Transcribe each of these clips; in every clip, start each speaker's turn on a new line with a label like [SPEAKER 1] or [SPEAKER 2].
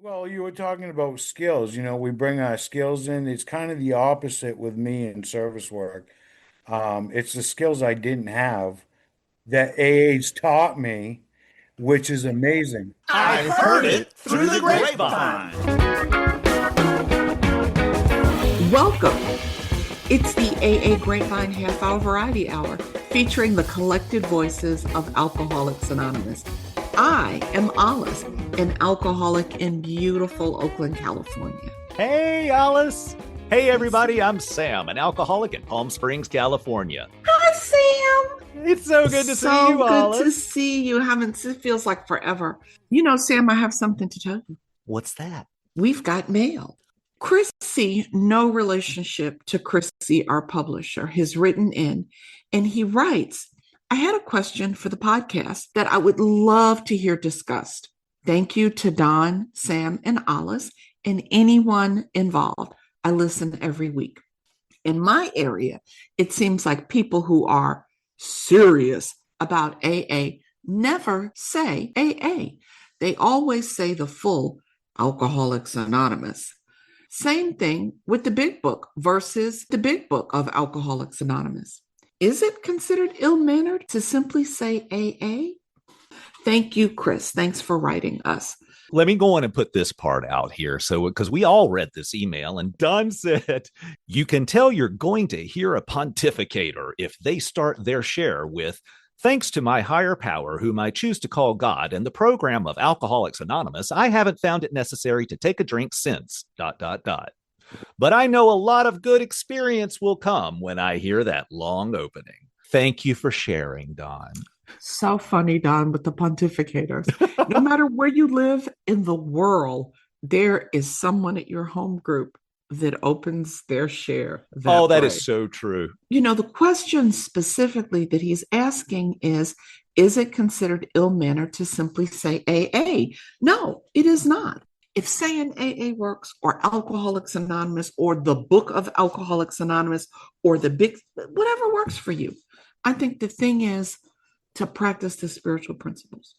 [SPEAKER 1] Well, you were talking about skills. We bring our skills in. It's kind of the opposite with me in service work. It's the skills I didn't have that AA's taught me, which is amazing.
[SPEAKER 2] I've heard it through the grapevine.
[SPEAKER 3] Welcome. It's the AA Grapevine Half Hour Variety Hour featuring the collected voices of Alcoholics Anonymous. I am Alice, an alcoholic in beautiful Oakland, California.
[SPEAKER 2] Hey, Alice. Hey, everybody. I'm Sam, an alcoholic in Palm Springs, California.
[SPEAKER 3] Hi, Sam.
[SPEAKER 2] It's so good to see you, Alice.
[SPEAKER 3] So good to see you. It feels like forever. Sam, I have something to tell you.
[SPEAKER 2] What's that?
[SPEAKER 3] We've got mail. Chrissy, no relationship to Chrissy, our publisher, has written in, and he writes, I had a question for the podcast that I would love to hear discussed. Thank you to Don, Sam, and Alice, and anyone involved. I listen every week. In my area, it seems like people who are serious about AA never say AA. They always say the full Alcoholics Anonymous. Same thing with the big book versus the big book of Alcoholics Anonymous. Is it considered ill-mannered to simply say AA? Thank you, Chris. Thanks for writing us.
[SPEAKER 2] Let me go on and put this part out here. So, because we all read this email, and Don said, you can tell you're going to hear a pontificator if they start their share with, thanks to my higher power, whom I choose to call God, and the program of Alcoholics Anonymous, I haven't found it necessary to take a drink since, ... But I know a lot of good experience will come when I hear that long opening. Thank you for sharing, Don.
[SPEAKER 3] So funny, Don, with the pontificators. No matter where you live in the world, there is someone at your home group that opens their share.
[SPEAKER 2] That is so true.
[SPEAKER 3] The question specifically that he's asking is it considered ill-mannered to simply say AA? No, it is not. If saying AA works, or Alcoholics Anonymous, or the book of Alcoholics Anonymous, or the big, whatever works for you. I think the thing is to practice the spiritual principles.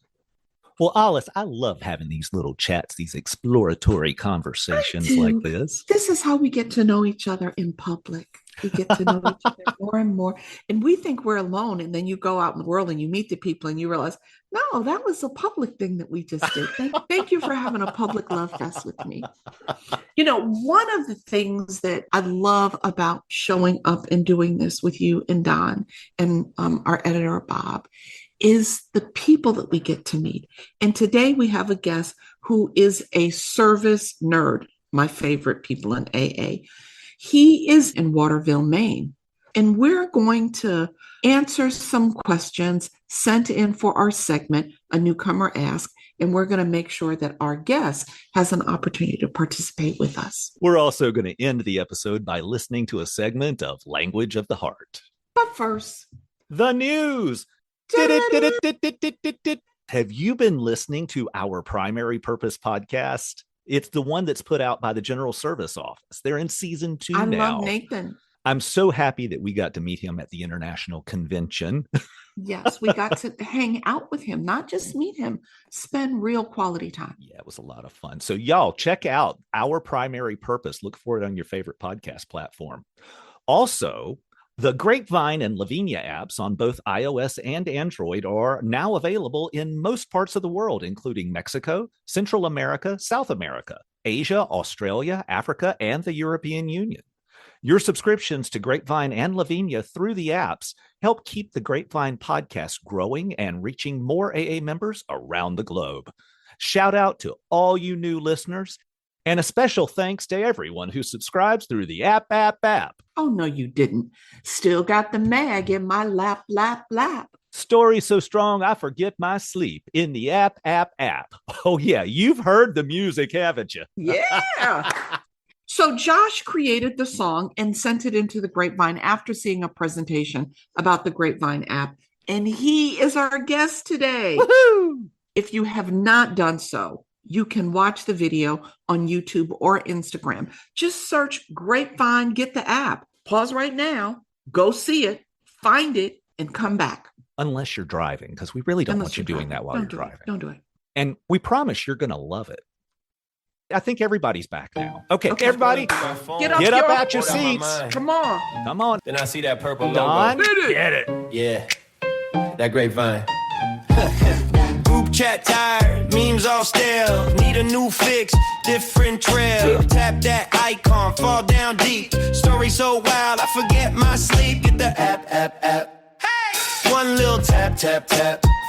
[SPEAKER 2] Well, Alice, I love having these little chats, these exploratory conversations like this.
[SPEAKER 3] This is how we get to know each other in public. We get to know each other more and more. And we think we're alone. And then you go out in the world and you meet the people and you realize, no, that was a public thing that we just did. Thank you for having a public love fest with me. One of the things that I love about showing up and doing this with you and Don and our editor, Bob, is the people that we get to meet. And today we have a guest who is a service nerd, my favorite people in AA. He is in Waterville, Maine, and we're going to answer some questions sent in for our segment, A Newcomer Ask, and we're going to make sure that our guest has an opportunity to participate with us.
[SPEAKER 2] We're also going to end the episode by listening to a segment of Language of the Heart.
[SPEAKER 3] But first,
[SPEAKER 2] the news. Have you been listening to our Primary Purpose podcast? It's the one that's put out by the General Service Office. They're in season 2 now.
[SPEAKER 3] I love Nathan.
[SPEAKER 2] I'm so happy that we got to meet him at the International Convention.
[SPEAKER 3] Yes, we got to hang out with him, not just meet him, spend real quality time.
[SPEAKER 2] Yeah, it was a lot of fun. So y'all check out Our Primary Purpose. Look for it on your favorite podcast platform. Also, the Grapevine and Lavinia apps on both iOS and Android are now available in most parts of the world, including Mexico, Central America, South America, Asia, Australia, Africa, and the European Union. Your subscriptions to Grapevine and Lavinia through the apps help keep the Grapevine podcast growing and reaching more AA members around the globe. Shout out to all you new listeners, and a special thanks to everyone who subscribes through the app.
[SPEAKER 3] Oh, no, you didn't. Still got the mag in my lap.
[SPEAKER 2] Story so strong, I forget my sleep in the app. Oh, yeah, you've heard the music, haven't you?
[SPEAKER 3] Yeah. So Josh created the song and sent it into the Grapevine after seeing a presentation about the Grapevine app. And he is our guest today.
[SPEAKER 2] Woohoo!
[SPEAKER 3] If you have not done so, you can watch the video on YouTube or Instagram. Just search Grapevine, get the app. Pause right now, go see it, find it, and come back.
[SPEAKER 2] Unless you're driving, because we really don't want you doing that while you're driving.
[SPEAKER 3] Don't do it.
[SPEAKER 2] And we promise you're going to love it. I think everybody's back now. Okay,
[SPEAKER 3] Okay.
[SPEAKER 2] everybody,
[SPEAKER 3] Get up,
[SPEAKER 2] get up
[SPEAKER 3] your-
[SPEAKER 2] out your seats.
[SPEAKER 3] Come on.
[SPEAKER 2] Come on.
[SPEAKER 4] Then I see that purple
[SPEAKER 2] Don,
[SPEAKER 4] logo.
[SPEAKER 2] get it.
[SPEAKER 4] Yeah, that grapevine. Group chat tired, memes all stale. Need a new fix, different trail. Tap that icon, fall down deep. Story so wild, I forget my sleep. Get the app. Hey! One little tap.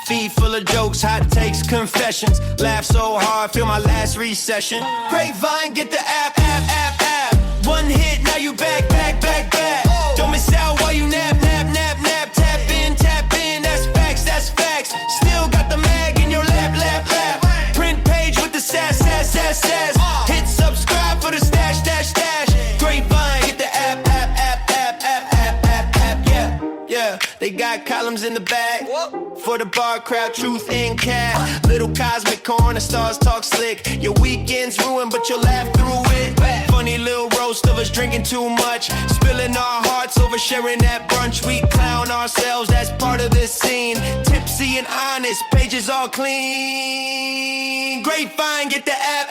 [SPEAKER 4] Feed full of jokes, hot takes, confessions. Laugh so hard, feel my last recession. Grapevine, get the app. One hit, now you back. Don't miss out while you nap. Tap in, that's facts. Still got the mag in your lap. Print page with the sass. Hit subscribe for the stash. Grapevine, get the app. Yeah. They got columns in the back. For the bar crowd, truth in cap. Little cosmic corn, the stars talk slick. Your weekend's ruined, but you'll laugh through it. Funny little roast of us drinking too much. Spilling our hearts over sharing that brunch. We clown ourselves, that's part of this scene. Tipsy and honest, pages all clean. Grapevine, get the app.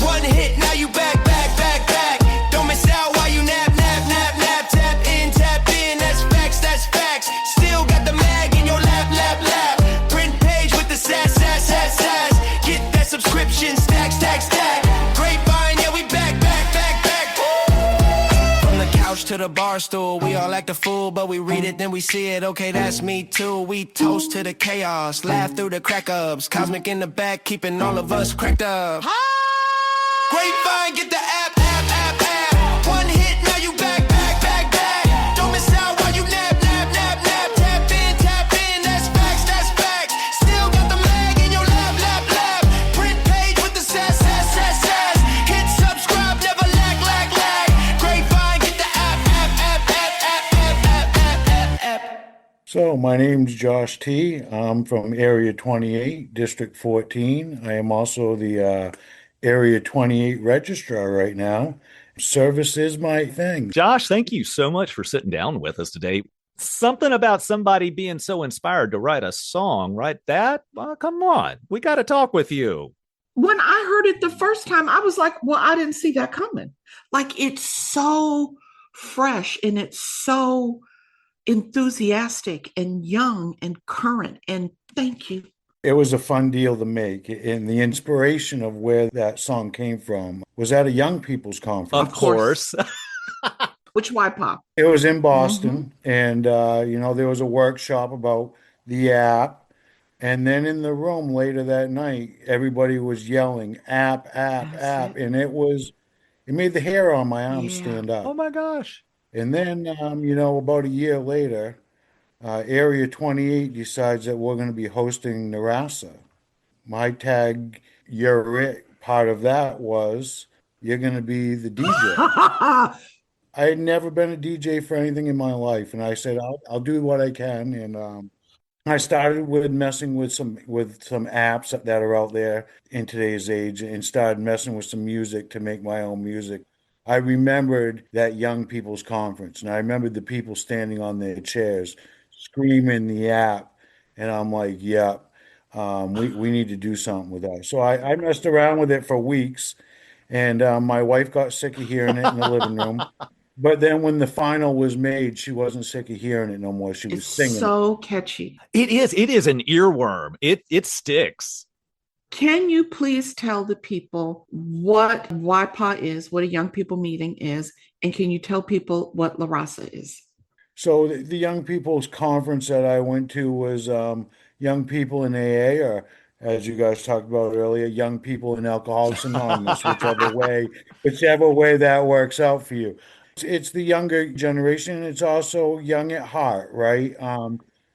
[SPEAKER 4] One hit, now you back. Don't miss out while you nap. Tap in, that's facts. Still got the mag in your lap. Print page with the sass. Get that subscription, stack. Grapevine, yeah, we back. From the couch to the bar stool, we all act a fool, but we read it, then we see it. Okay, that's me too. We toast to the chaos, laugh through the crack ups. Cosmic in the back, keeping all of us cracked up. Grapevine, get the app. One hit, now you back. Don't miss out while you nap. Tap in, that's facts. Still got the mag in your lap. Print page with the sass. Hit subscribe, never lag. Grapevine, get the app.
[SPEAKER 1] So my name's Josh T. I'm from Area 28, District 14. I am also the Area 28 registrar right now. Service is my thing.
[SPEAKER 2] Josh, thank you so much for sitting down with us today. Something about somebody being so inspired to write a song, right? Come on. We got to talk with you.
[SPEAKER 3] When I heard it the first time, I was like, well, I didn't see that coming. Like, it's so fresh and it's so enthusiastic and young and current. And thank you.
[SPEAKER 1] It was a fun deal to make, and the inspiration of where that song came from was at a young people's conference.
[SPEAKER 2] Of course.
[SPEAKER 3] Which YPOP?
[SPEAKER 1] It was in Boston, and there was a workshop about the app, and then in the room later that night, everybody was yelling app,
[SPEAKER 3] That's it.
[SPEAKER 1] and it made the hair on my arm
[SPEAKER 3] Yeah.
[SPEAKER 1] stand up.
[SPEAKER 2] Oh my gosh.
[SPEAKER 1] And then, about a year later, Area 28 decides that we're going to be hosting Narasa. My tag, you're it, part of that was you're going to be the DJ. I had never been a DJ for anything in my life, and I said I'll do what I can. And I started with messing with some apps that are out there in today's age, and started messing with some music to make my own music. I remembered that young people's conference, and I remembered the people standing on their chairs screaming the app, and I'm like, yeah, we need to do something with that. So I messed around with it for weeks, and my wife got sick of hearing it in the living room. But then when the final was made, she wasn't sick of hearing it no more. She was
[SPEAKER 3] It's
[SPEAKER 1] singing.
[SPEAKER 3] so catchy.
[SPEAKER 2] It is an earworm. It sticks.
[SPEAKER 3] Can you please tell the people what YPA is, what a young people meeting is, and can you tell people what La Raza is?
[SPEAKER 1] So the young people's conference that I went to was young people in AA, or as you guys talked about earlier, young people in Alcoholics Anonymous, whichever way that works out for you. It's the younger generation. It's also young at heart, right?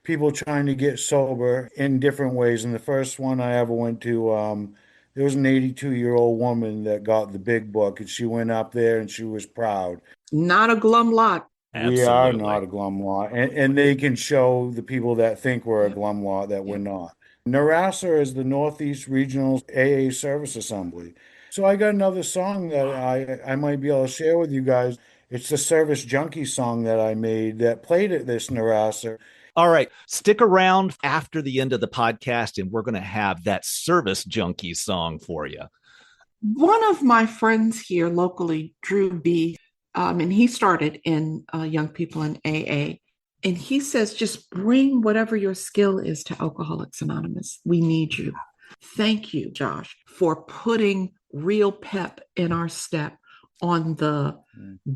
[SPEAKER 1] People trying to get sober in different ways. And the first one I ever went to, there was an 82-year-old woman that got the big book, and she went up there and she was proud.
[SPEAKER 3] Not a glum lot.
[SPEAKER 1] We are
[SPEAKER 2] Absolutely.
[SPEAKER 1] not a glum lot, and they can show the people that think we're a glum lot that we're not. Narasa is the Northeast Regional AA Service Assembly. So I got another song that I might be able to share with you guys. It's the Service Junkie song that I made that played at this Narasa.
[SPEAKER 2] All right. Stick around after the end of the podcast, and we're going to have that Service Junkie song for you.
[SPEAKER 3] One of my friends here locally, Drew B, and he started in young people in AA. And he says, just bring whatever your skill is to Alcoholics Anonymous. We need you. Thank you, Josh, for putting real pep in our step on the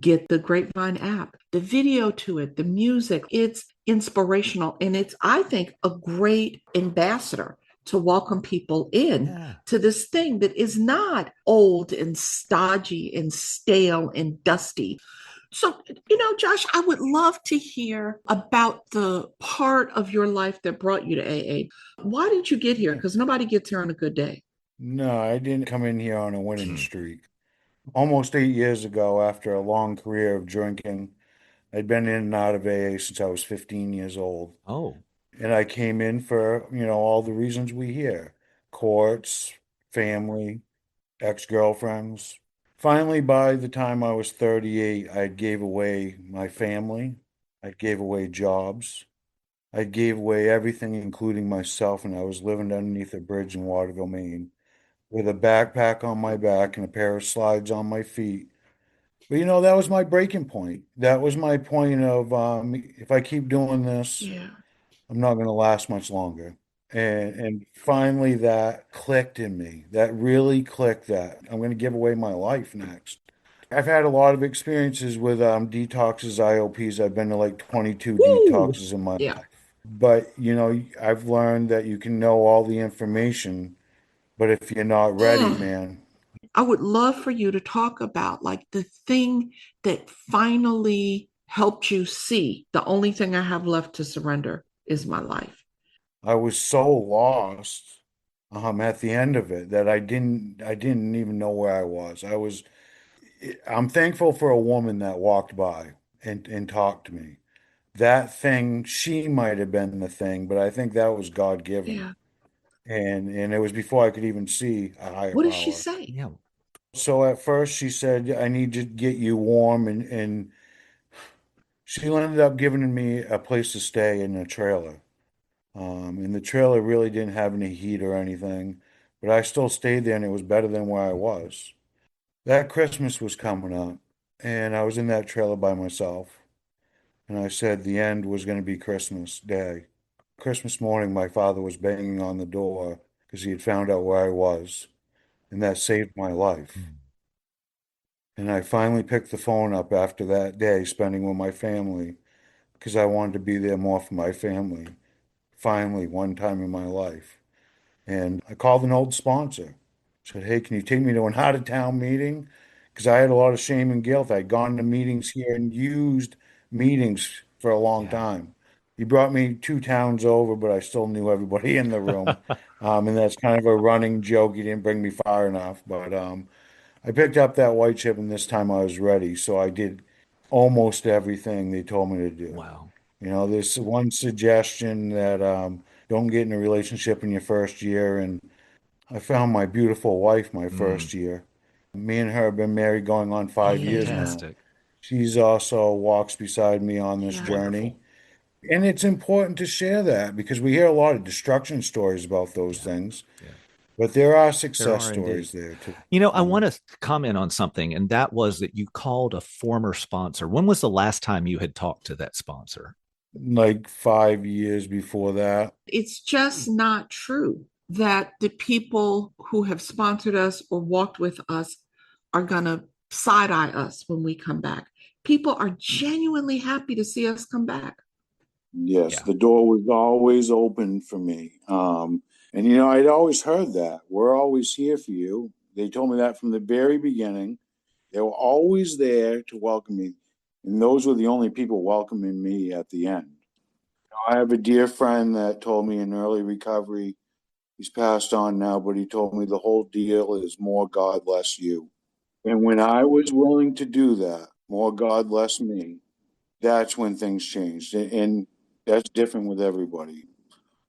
[SPEAKER 3] Get the Grapevine app, the video to it, the music. It's inspirational. And it's, I think, a great ambassador to welcome people in to this thing that is not old and stodgy and stale and dusty. So, Josh, I would love to hear about the part of your life that brought you to AA. Why did you get here? Because nobody gets here on a good day.
[SPEAKER 1] No, I didn't come in here on a winning streak. Almost 8 years ago, after a long career of drinking, I'd been in and out of AA since I was 15 years old.
[SPEAKER 2] Oh,
[SPEAKER 1] And I came in for, all the reasons we hear: courts, family, ex-girlfriends. Finally, by the time I was 38, I gave away my family. I gave away jobs. I gave away everything, including myself, and I was living underneath a bridge in Waterville, Maine, with a backpack on my back and a pair of slides on my feet. But that was my breaking point. That was my point of if I keep doing this,
[SPEAKER 3] Yeah.
[SPEAKER 1] I'm not going to last much longer. And finally that clicked in me. That really clicked that I'm going to give away my life next. I've had a lot of experiences with detoxes, IOPs. I've been to like 22
[SPEAKER 3] Woo!
[SPEAKER 1] detoxes in my
[SPEAKER 3] Yeah.
[SPEAKER 1] life. But, I've learned that you can know all the information, but if you're not ready,
[SPEAKER 3] Mm.
[SPEAKER 1] man.
[SPEAKER 3] I would love for you to talk about like the thing that finally helped you see the only thing I have left to surrender is my life.
[SPEAKER 1] I was so lost at the end of it that I didn't even know where I was. I'm thankful for a woman that walked by and talked to me. That thing, she might have been the thing, but I think that was God given.
[SPEAKER 3] Yeah.
[SPEAKER 1] And it was before I could even see a higher
[SPEAKER 3] What did she
[SPEAKER 1] power.
[SPEAKER 3] say?
[SPEAKER 2] yeah.
[SPEAKER 1] So at first she said, I need to get you warm, and she ended up giving me a place to stay in a trailer. And the trailer really didn't have any heat or anything, but I still stayed there and it was better than where I was. That Christmas was coming up, and I was in that trailer by myself. And I said the end was going to be Christmas Day. Christmas morning, my father was banging on the door because he had found out where I was, and that saved my life. And I finally picked the phone up after that day, spending with my family, because I wanted to be there more for my family. Finally, one time in my life. And I called an old sponsor. Said, hey, can you take me to an out of town meeting? Because I had a lot of shame and guilt. I'd gone to meetings here and used meetings for a long
[SPEAKER 2] Yeah.
[SPEAKER 1] time. He brought me 2 towns over, but I still knew everybody in the room. And that's kind of a running joke. He didn't bring me far enough. But I picked up that white chip, and this time I was ready. So I did almost everything they told me to do.
[SPEAKER 2] Wow.
[SPEAKER 1] There's one suggestion that don't get in a relationship in your first year. And I found my beautiful wife my first year. Me and her have been married going on 5 years
[SPEAKER 3] Yeah.
[SPEAKER 1] now.
[SPEAKER 2] Fantastic.
[SPEAKER 1] She's also walks beside me on this
[SPEAKER 3] Yeah.
[SPEAKER 1] journey. And it's important to share that because we hear a lot of destruction stories about those things,
[SPEAKER 2] Yeah.
[SPEAKER 1] but there are
[SPEAKER 2] There
[SPEAKER 1] success
[SPEAKER 2] are
[SPEAKER 1] stories
[SPEAKER 2] indeed.
[SPEAKER 1] there too.
[SPEAKER 2] I want to comment on something, and that was that you called a former sponsor. When was the last time you had talked to that sponsor?
[SPEAKER 1] Like 5 years before that.
[SPEAKER 3] It's just not true that the people who have sponsored us or walked with us are going to side eye us when we come back. People are genuinely happy to see us come back.
[SPEAKER 1] Yes,
[SPEAKER 2] Yeah.
[SPEAKER 1] the door was always open for me. And I'd always heard that. We're always here for you. They told me that from the very beginning. They were always there to welcome me. And those were the only people welcoming me at the end. I have a dear friend that told me in early recovery, he's passed on now, but he told me the whole deal is more God, less you. And when I was willing to do that, more God, less me, that's when things changed. And that's different with everybody.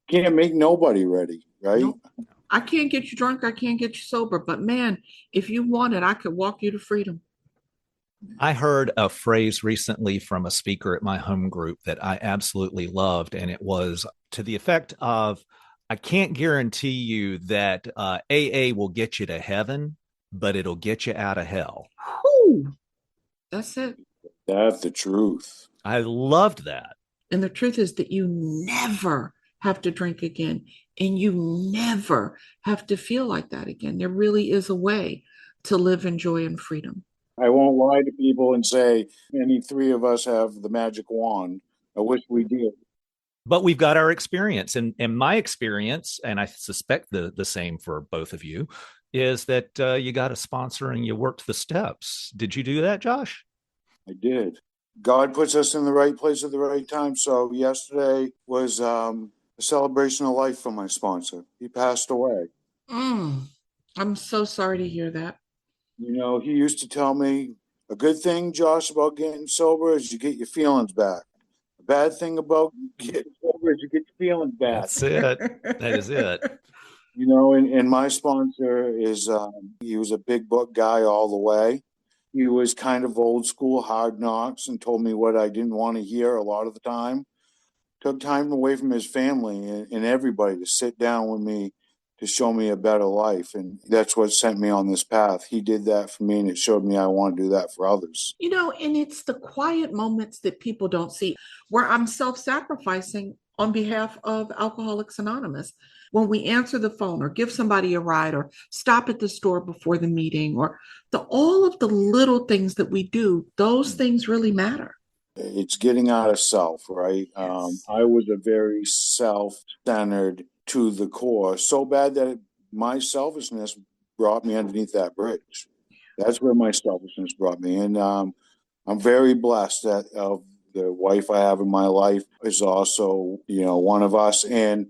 [SPEAKER 1] Can't make nobody ready, right?
[SPEAKER 3] Nope. I can't get you drunk. I can't get you sober. But man, if you want it, I could walk you to freedom.
[SPEAKER 2] I heard a phrase recently from a speaker at my home group that I absolutely loved, and it was to the effect of, I can't guarantee you that AA will get you to heaven, but it'll get you out of hell.
[SPEAKER 3] Whew, that's it.
[SPEAKER 1] That's the truth.
[SPEAKER 2] I loved that.
[SPEAKER 3] And the truth is that you never have to drink again, and you never have to feel like that again. There really is a way to live in joy and freedom.
[SPEAKER 1] I won't lie to people and say any three of us have the magic wand. I wish we did.
[SPEAKER 2] But we've got our experience, and my experience, and I suspect the same for both of you, is that you got a sponsor and you worked the steps. Did you do that, Josh?
[SPEAKER 1] I did. God puts us in the right place at the right time. So yesterday was a celebration of life for my sponsor. He passed away.
[SPEAKER 3] I'm so sorry to hear that.
[SPEAKER 1] You know, he used to tell me, a good thing, Josh, about getting sober is you get your feelings back. A bad thing about getting sober is you get your feelings back.
[SPEAKER 2] That's it. That is it.
[SPEAKER 1] You know, and my sponsor is, he was a big book guy all the way. He was kind of old school, hard knocks, and told me what I didn't want to hear a lot of the time. Took time away from his family and everybody to sit down with me to show me a better life. And that's what sent me on this path. He did that for me, and it showed me I want to do that for others.
[SPEAKER 3] You know, and it's the quiet moments that people don't see where I'm self-sacrificing on behalf of Alcoholics Anonymous. When we answer the phone or give somebody a ride or stop at the store before the meeting or all of the little things that we do, those things really matter.
[SPEAKER 1] It's getting out of self, right?
[SPEAKER 3] Yes.
[SPEAKER 1] I was a very self-centered to the core, so bad that my selfishness brought me underneath that bridge. That's where my selfishness brought me. And I'm very blessed that the wife I have in my life is also, you know, one of us. And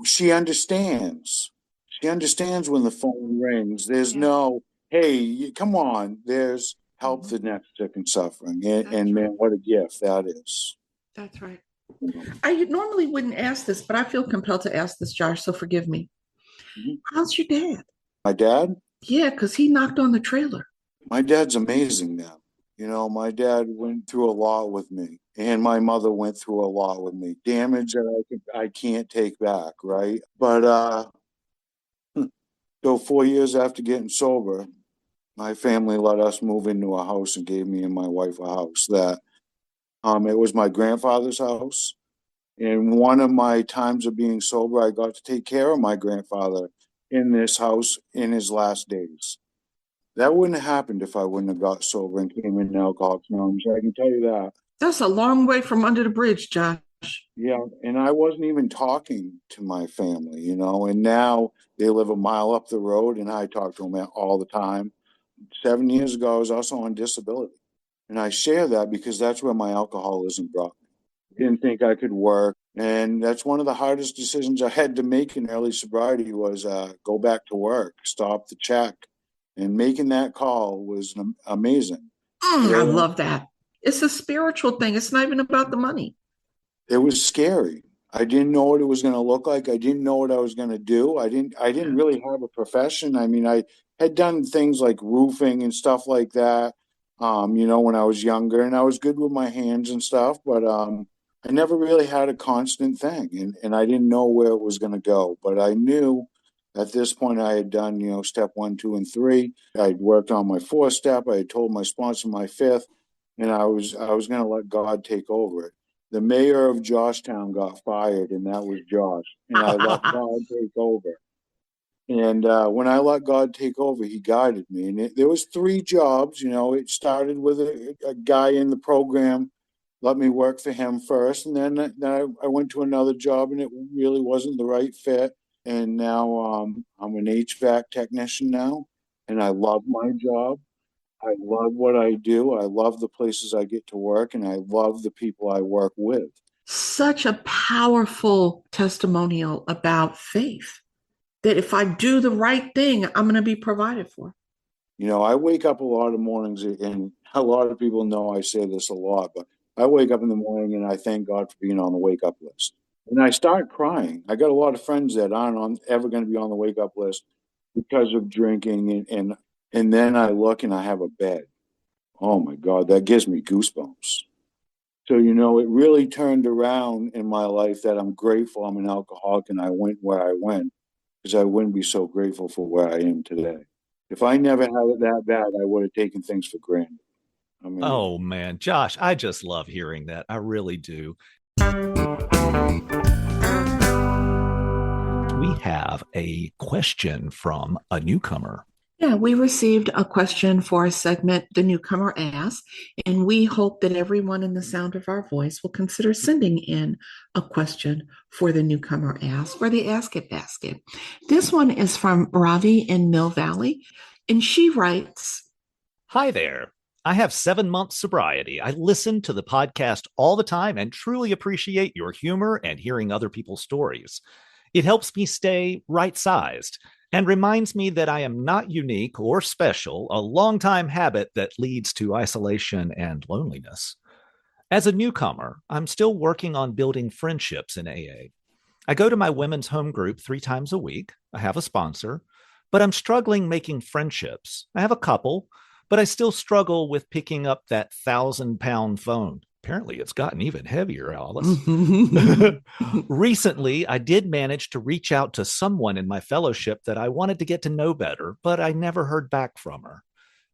[SPEAKER 1] she understands. She understands when the phone rings. There's no, hey, come on. There's help the next sick and suffering. And man, what a gift that is.
[SPEAKER 3] That's right. I normally wouldn't ask this, but I feel compelled to ask this, Josh, so forgive me. How's your dad?
[SPEAKER 1] My dad?
[SPEAKER 3] Yeah, because he knocked on the trailer.
[SPEAKER 1] My dad's amazing now. You know, my dad went through a lot with me, and my mother went through a lot with me. Damage that I can't take back, right? But so 4 years after getting sober, my family let us move into a house and gave me and my wife a house that it was my grandfather's house. And one of my times of being sober, I got to take care of my grandfather in this house in his last days. That wouldn't have happened if I wouldn't have got sober and came into Alcoholics Anonymous. I can tell you that.
[SPEAKER 3] That's a long way from under the bridge, Josh.
[SPEAKER 1] Yeah, and I wasn't even talking to my family, you know, and now they live a mile up the road and I talk to them all the time. 7 years ago, I was also on disability. And I share that because that's where my alcoholism brought me. Didn't think I could work. And that's one of the hardest decisions I had to make in early sobriety was go back to work, stop the check. And making that call was amazing.
[SPEAKER 3] I love that. It's a spiritual thing. It's not even about the money.
[SPEAKER 1] It was scary. I didn't know what it was going to look like. I didn't know what I was going to do. I didn't really have a profession. I mean, I had done things like roofing and stuff like that, you know, when I was younger, and I was good with my hands and stuff, but I never really had a constant thing, and I didn't know where it was going to go. But I knew at this point I had done, you know, step 1, 2, and 3. I'd worked on my 4th step. I had told my sponsor my 5th, and I was going to let God take over it. The mayor of Georgetown got fired, and that was Josh. And I let God take over. And when I let God take over, he guided me. And there was 3 jobs. You know, it started with a guy in the program, let me work for him first. And then I went to another job, and it really wasn't the right fit. And now I'm an HVAC technician now, and I love my job. I love what I do. I love the places I get to work, and I love the people I work with.
[SPEAKER 3] Such a powerful testimonial about faith that if I do the right thing, I'm going to be provided for.
[SPEAKER 1] You know, I wake up a lot of mornings, and a lot of people know I say this a lot, but I wake up in the morning and I thank God for being on the wake up list. And I start crying. I got a lot of friends that aren't ever going to be on the wake up list because of drinking, and then I look and I have a bed. Oh my God, that gives me goosebumps. So, you know, it really turned around in my life that I'm grateful I'm an alcoholic and I went where I went, because I wouldn't be so grateful for where I am today. If I never had it that bad, I would have taken things for granted. I mean,
[SPEAKER 2] Oh man, Josh, I just love hearing that. I really do. We have a question from a newcomer.
[SPEAKER 3] Yeah, we received a question for a segment the newcomer asked, and we hope that everyone in the sound of our voice will consider sending in a question for the newcomer ask or the Ask It Basket. This one is from Ravi in Mill Valley, and she writes,
[SPEAKER 2] Hi there. I have 7 months sobriety. I listen to the podcast all the time and truly appreciate your humor and hearing other people's stories. It helps me stay right-sized and reminds me that I am not unique or special, a long-time habit that leads to isolation and loneliness. As a newcomer, I'm still working on building friendships in AA. I go to my women's home group 3 times a week. I have a sponsor, but I'm struggling making friendships. I have a couple, but I still struggle with picking up that 1,000-pound phone. Apparently, it's gotten even heavier, Alice. Recently, I did manage to reach out to someone in my fellowship that I wanted to get to know better, but I never heard back from her.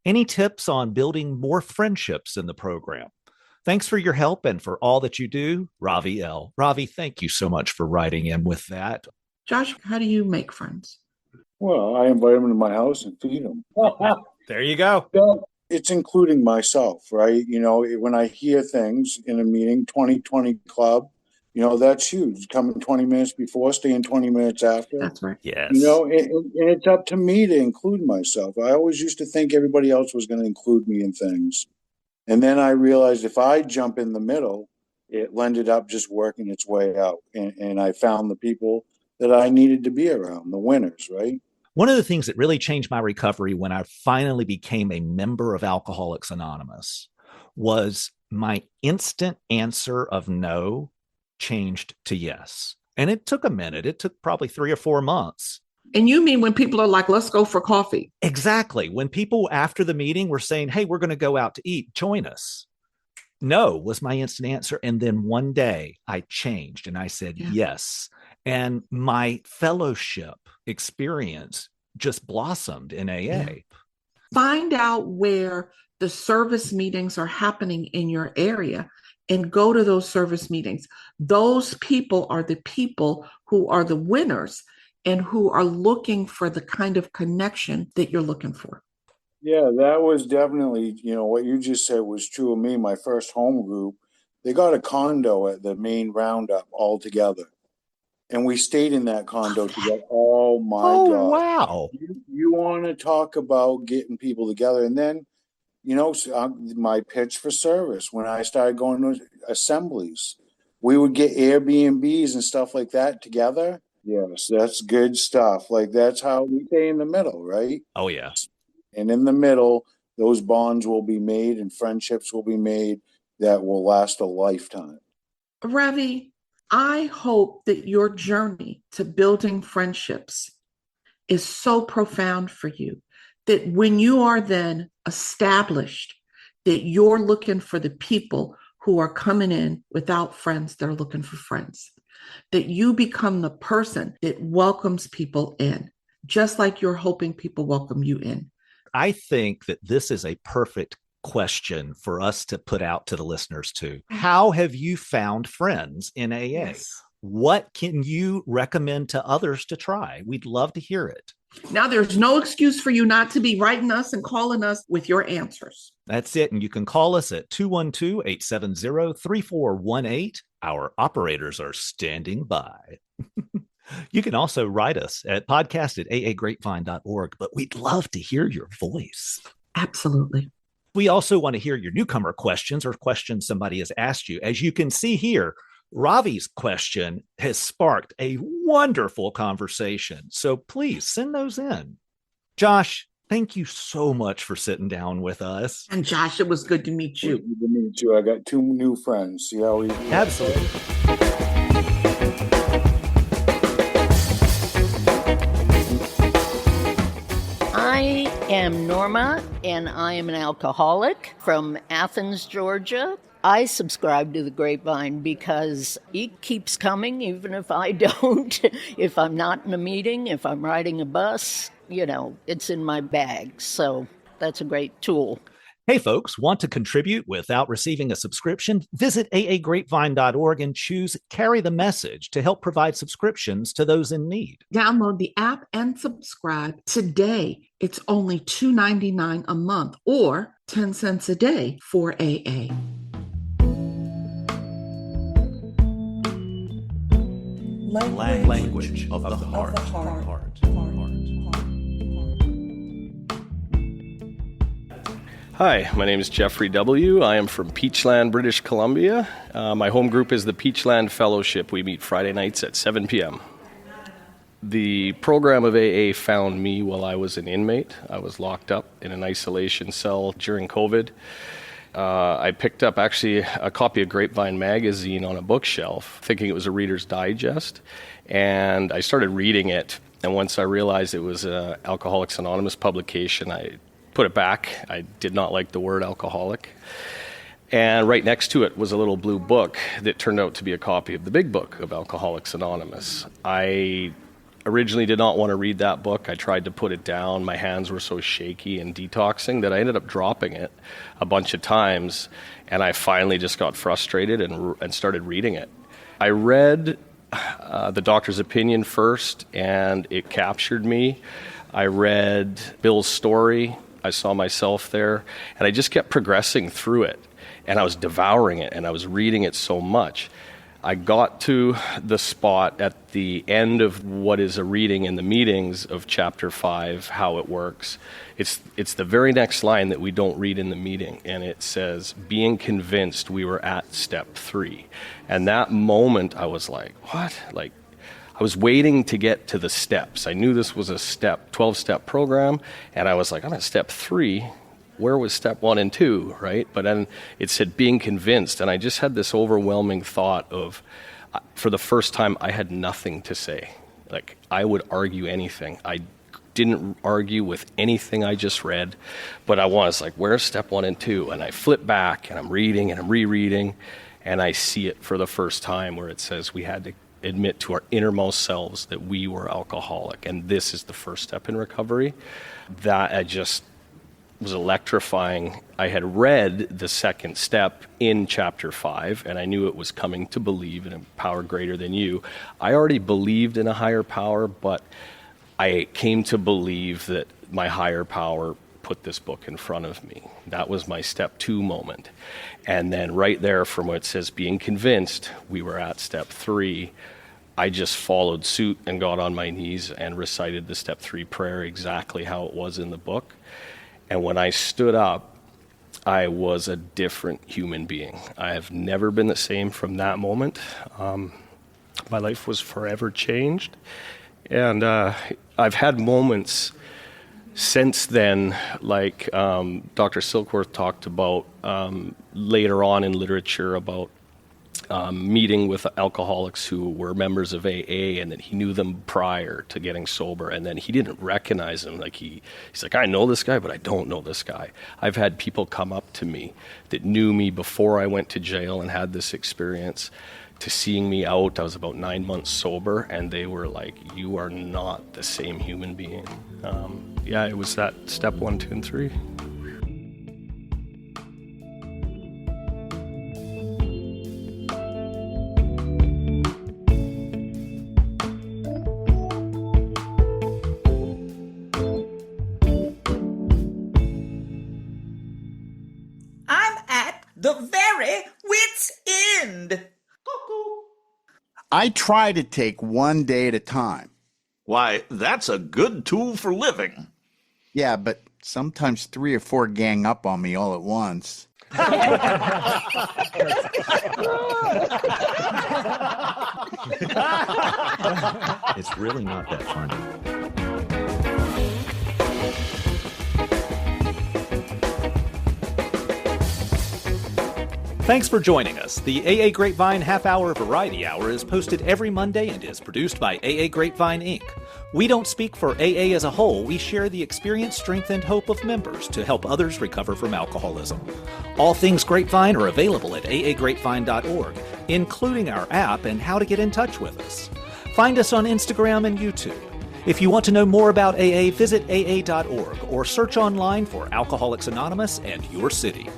[SPEAKER 2] Any tips on building more friendships in the program? Thanks for your help and for all that you do, Ravi L. Ravi, thank you so much for writing in with that.
[SPEAKER 3] Josh, how do you make friends?
[SPEAKER 1] well, I invite them to my house and feed them.
[SPEAKER 2] There you go.
[SPEAKER 1] It's including myself, right? When I hear things in a meeting, 2020 club, that's huge. Coming 20 minutes before, staying 20 minutes after.
[SPEAKER 3] That's right.
[SPEAKER 2] Yes.
[SPEAKER 1] And it's up to me to include myself. I always used to think everybody else was going to include me in things. And then I realized if I jump in the middle, it ended up just working its way out. And I found the people that I needed to be around, the winners, right?
[SPEAKER 2] One of the things that really changed my recovery when I finally became a member of Alcoholics Anonymous was my instant answer of no changed to yes. And it took a minute. It took probably 3 or 4 months.
[SPEAKER 3] And you mean when people are like, let's go for coffee?
[SPEAKER 2] Exactly. When people after the meeting were saying, hey, we're going to go out to eat, join us. No was my instant answer. And then one day I changed and I said yes. And my fellowship experience just blossomed in AA.
[SPEAKER 3] Yeah. Find out where the service meetings are happening in your area and go to those service meetings. Those people are the people who are the winners and who are looking for the kind of connection that you're looking for.
[SPEAKER 1] Yeah, that was definitely, what you just said was true of me. My first home group, they got a condo at the main roundup all together. And we stayed in that condo together. Oh, my God.
[SPEAKER 2] Wow.
[SPEAKER 1] You want to talk about getting people together. And then, my pitch for service, when I started going to assemblies, we would get Airbnbs and stuff like that together. Yes, that's good stuff. Like, that's how we stay in the middle, right?
[SPEAKER 2] Oh, yeah.
[SPEAKER 1] And in the middle, those bonds will be made and friendships will be made that will last a lifetime.
[SPEAKER 3] Ravi, I hope that your journey to building friendships is so profound for you that when you are then established, that you're looking for the people who are coming in without friends, they're looking for friends, that you become the person that welcomes people in, just like you're hoping people welcome you in.
[SPEAKER 2] I think that this is a perfect question for us to put out to the listeners too. How have you found friends in AA?
[SPEAKER 3] Yes.
[SPEAKER 2] What can you recommend to others to try? We'd love to hear it.
[SPEAKER 3] Now, there's no excuse for you not to be writing us and calling us with your answers.
[SPEAKER 2] That's it. And you can call us at 212-870-3418. Our operators are standing by. You can also write us at podcast@aagrapevine.org, but we'd love to hear your voice.
[SPEAKER 3] Absolutely.
[SPEAKER 2] We also want to hear your newcomer questions or questions somebody has asked you. As you can see here, Ravi's question has sparked a wonderful conversation. So please send those in. Josh, thank you so much for sitting down with us.
[SPEAKER 3] And Josh, it was good to meet you.
[SPEAKER 1] Good to meet you. I got 2 new friends. See how we...
[SPEAKER 2] Absolutely.
[SPEAKER 5] I am Norma, and I am an alcoholic from Athens, Georgia. I subscribe to the Grapevine because it keeps coming, even if I don't. If I'm not in a meeting, if I'm riding a bus, it's in my bag. So that's a great tool.
[SPEAKER 2] Hey, folks, want to contribute without receiving a subscription? Visit aagrapevine.org and choose Carry the Message to help provide subscriptions to those in need.
[SPEAKER 3] Download the app and subscribe today. It's only $2.99 a month or 10 cents a day for AA.
[SPEAKER 2] Language of the heart.
[SPEAKER 6] Hi, my name is Jeffrey W. I am from Peachland, British Columbia. My home group is the Peachland Fellowship. We meet Friday nights at 7 p.m. The program of AA found me while I was an inmate. I was locked up in an isolation cell during COVID. I picked up actually a copy of Grapevine magazine on a bookshelf, thinking it was a Reader's Digest, and I started reading it. And once I realized it was an Alcoholics Anonymous publication, I put it back. I did not like the word alcoholic. And right next to it was a little blue book that turned out to be a copy of the big book of Alcoholics Anonymous. I originally did not want to read that book. I tried to put it down. My hands were so shaky and detoxing that I ended up dropping it a bunch of times, and I finally just got frustrated and started reading it. I read The Doctor's Opinion first, and it captured me. I read Bill's story. I saw myself there, and I just kept progressing through it, and I was devouring it, and I was reading it so much. I got to the spot at the end of what is a reading in the meetings of chapter 5, how it works. It's the very next line that we don't read in the meeting, and it says, being convinced we were at step 3. And that moment, I was like, what? I was waiting to get to the steps. I knew this was a 12-step program, and I was like, I'm at step 3. Where was step 1 and 2, right? But then it said being convinced, and I just had this overwhelming thought of, for the first time, I had nothing to say. Like, I would argue anything. I didn't argue with anything I just read, but I was like, where's step 1 and 2? And I flip back, and I'm reading, and I'm rereading, and I see it for the first time where it says we had to admit to our innermost selves that we were alcoholic, and this is the first step in recovery. That I just was electrifying. I had read the second step in chapter 5, and I knew it was coming to believe in a power greater than you. I already believed in a higher power, but I came to believe that my higher power put this book in front of me. That was my step 2 moment. And then right there from where it says being convinced we were at step 3, I just followed suit and got on my knees and recited the step 3 prayer exactly how it was in the book. And when I stood up, I was a different human being. I have never been the same from that moment. My life was forever changed. And I've had moments since then, like Dr. Silkworth talked about later on in literature about meeting with alcoholics who were members of AA, and that he knew them prior to getting sober, and then he didn't recognize them. Like he's like, I know this guy, but I don't know this guy. I've had people come up to me that knew me before I went to jail and had this experience, to seeing me out. I was about 9 months sober, and they were like, you are not the same human being. It was that step 1, 2, and 3.
[SPEAKER 7] The very wit's end.
[SPEAKER 8] I try to take one day at a time.
[SPEAKER 9] Why, that's a good tool for living.
[SPEAKER 8] Yeah, but sometimes 3 or 4 gang up on me all at once.
[SPEAKER 2] It's really not that funny. Thanks for joining us. The AA Grapevine Half Hour Variety Hour is posted every Monday and is produced by AA Grapevine, Inc. We don't speak for AA as a whole. We share the experience, strength, and hope of members to help others recover from alcoholism. All things Grapevine are available at aagrapevine.org, including our app and how to get in touch with us. Find us on Instagram and YouTube. If you want to know more about AA, visit aa.org or search online for Alcoholics Anonymous and your city.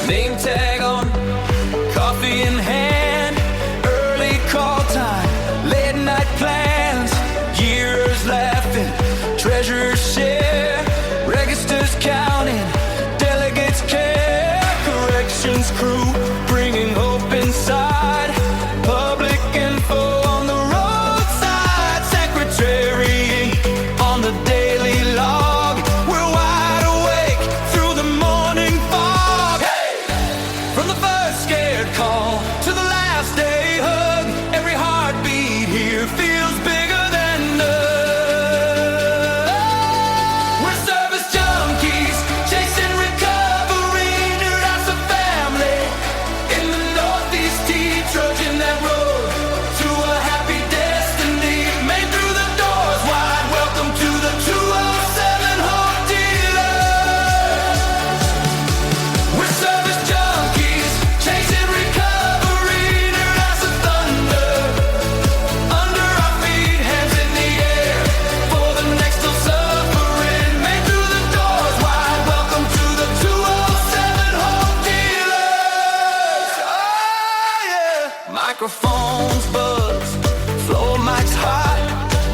[SPEAKER 4] Name tag on, coffee in hand, early call time, late night plans, years laughing, treasures share, registers counting, delegates care, corrections crew bringing hope inside, public info on the roadside, secretary on the daily log, we're wide awake through the morning fog. From the first scared call to the last day hug, every heartbeat here feels bigger than us. We're service junkies, chasing recovery, new lots of family. In the Northeast heat, trudging that road to a happy destiny. Made through the doors wide, welcome to the 207 Hope Dealers. We're service junkies, chasing recovery, new lots of thunder. Under our feet, hands in the air, for the next still suffering. Made through the doors wide, welcome to the 207 Hope Dealers. Oh yeah. Microphones buzz, floor mics hot,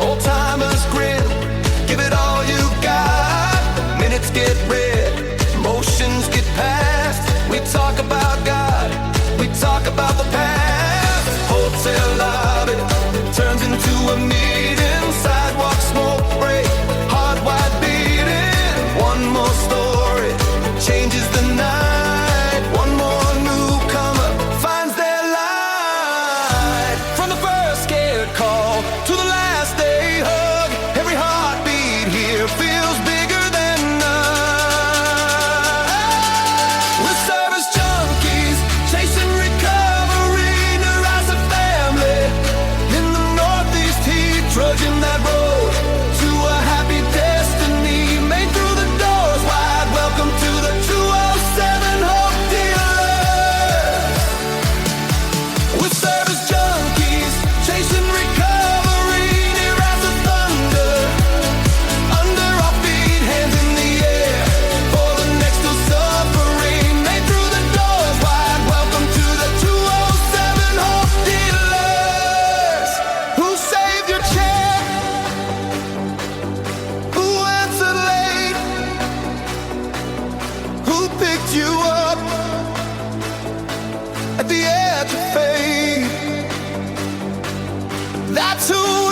[SPEAKER 4] old timers grin, give it all you got. Minutes get read, emotions get passed. We talk about God, we talk about the past. Hotel lobby turns into a meeting, sidewalk smoke break, heart wide beating. One more story changes the night, one more newcomer finds their light. From the first scared call to the last day hug, every heartbeat here feels bigger than us. We're service junkies, chasing recovery, new rise of family. In the Northeast heat, trudging that road to a happy destiny. Made through the doors wide, welcome to the 207 Hope Dealers. We're service junkies, chasing recovery, near rise of thunder. Under our feet, hands in the air, for the next still suffering. Made through the doors wide, welcome to the 207 Hope Dealers. Who saved your chair? Who answered late? Who picked you up at the edge of fate? That's who